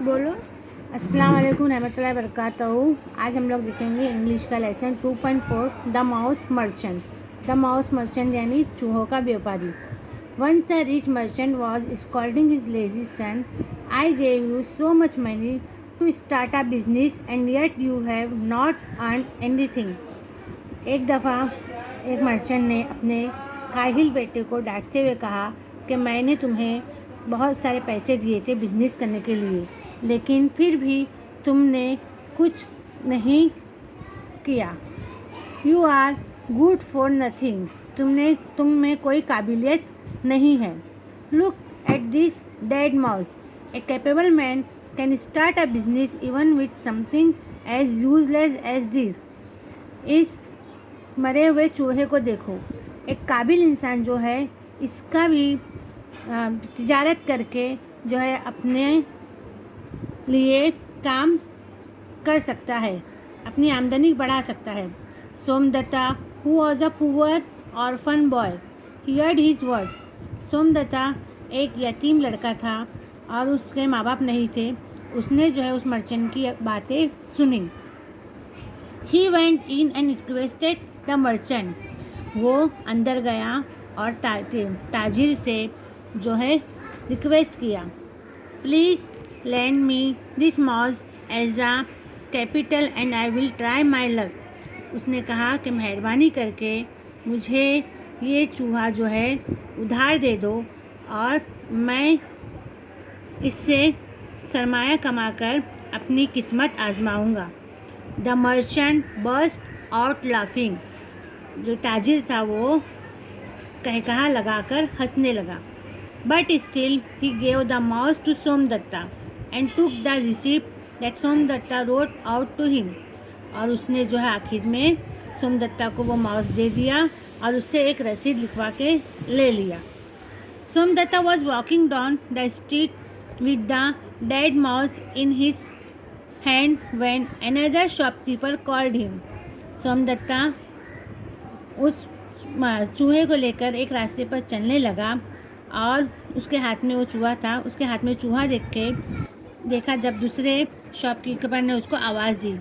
बोलो। अस्सलाम वालेकुम रहमतुल्लाहि वबरकातुहू। आज हम लोग देखेंगे इंग्लिश का lesson 2.4 the mouse merchant. The mouse merchant यानी चूहों का व्यापारी। Once a rich merchant was scolding his lazy son, I gave you so much money to start a business and yet you have not earn anything. एक दफ़ा एक merchant ने अपने काहिल बेटे को डांटते हुए कहा कि मैंने तुम्हें बहुत सारे पैसे दिए थे बिजनेस करने के लिए, लेकिन फिर भी तुमने कुछ नहीं किया। You are good for nothing. तुम में कोई काबिलियत नहीं है। Look at this dead mouse. A capable man can start a business even with something as useless as this. इस मरे हुए चूहे को देखो। एक काबिल इंसान जो है इसका भी तिजारत करके जो है अपने लिए काम कर सकता है, अपनी आमदनी बढ़ा सकता है। Somdatta who was a poor orphan boy heard his word. Somdatta एक यतीम लड़का था और उसके माँ बाप नहीं थे। उसने जो है उस मर्चेंट की बातें सुनी। He went in and requested the merchant. वो अंदर गया और ताजिर से जो है रिक्वेस्ट किया, please lend me this mouse as a capital and I will try my luck. उसने कहा कि मेहरबानी करके मुझे ये चूहा जो है उधार दे दो और मैं इससे सरमाया कमाकर अपनी किस्मत आजमाऊंगा। The merchant burst out laughing. जो ताजिर था वो कहकहा लगाकर हंसने लगा। But still he gave the mouse to Somdatta and took the receipt that Somdatta wrote out to him. और उसने जो है आखिर में सोमदत्ता को वो माउस दे दिया और उससे एक रसीद लिखवा के ले लिया। Somdatta was walking down the street with the dead mouse in his hand when another shopkeeper called him. Somdatta उस चूहे को लेकर एक रास्ते पर चलने लगा और उसके हाथ में वो चूहा था। उसके हाथ में चूहा देखा जब दूसरे शॉपकीपर ने उसको आवाज़ दी,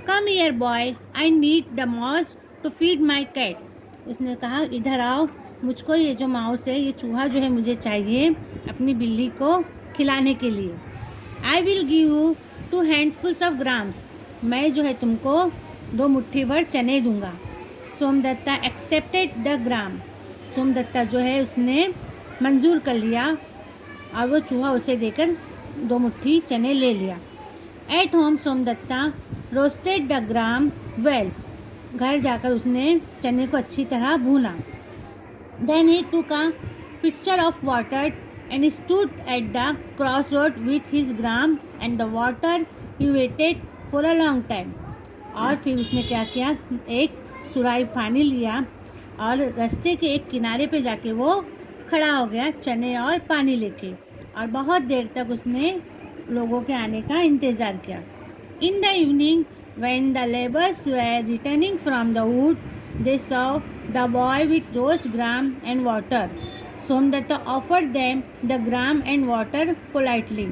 come here boy, I need the mouse to feed my cat. उसने कहा, इधर आओ, मुझको ये जो माउस है, ये चूहा जो है मुझे चाहिए अपनी बिल्ली को खिलाने के लिए। I will give you 2 handfuls of grams. मैं जो है तुमको 2 मुट्ठी भर चने दूंगा। Somdatta accepted the gram. Somdatta जो है उसने मंजूर कर लिया और वो चूहा उसे देकर 2 मुट्ठी चने ले लिया। At home Somdatta roasted the gram well. घर जाकर उसने चने को अच्छी तरह भूना। Then he took a pitcher of water and stood at the cross road with his gram and the water he waited for a long time. और फिर उसने क्या किया, एक सुराही पानी लिया और रास्ते के एक किनारे पे जाके वो खड़ा हो गया चने और पानी लेके, और बहुत देर तक उसने लोगों के आने का इंतज़ार किया। In the evening when the labours were returning from the would they saw the boy with roast gram and water. Somdatta offered them the gram and water politely.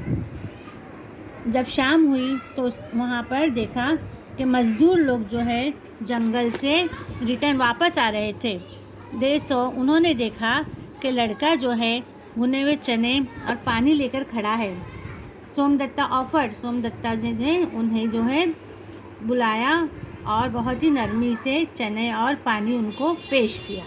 जब शाम हुई तो वहाँ पर देखा कि मज़दूर लोग जो है जंगल से रिटर्न वापस आ रहे थे। उन्होंने देखा कि लड़का जो है भुने हुए चने और पानी लेकर खड़ा है। सोमदत्ता ने उन्हें जो है बुलाया और बहुत ही नरमी से चने और पानी उनको पेश किया।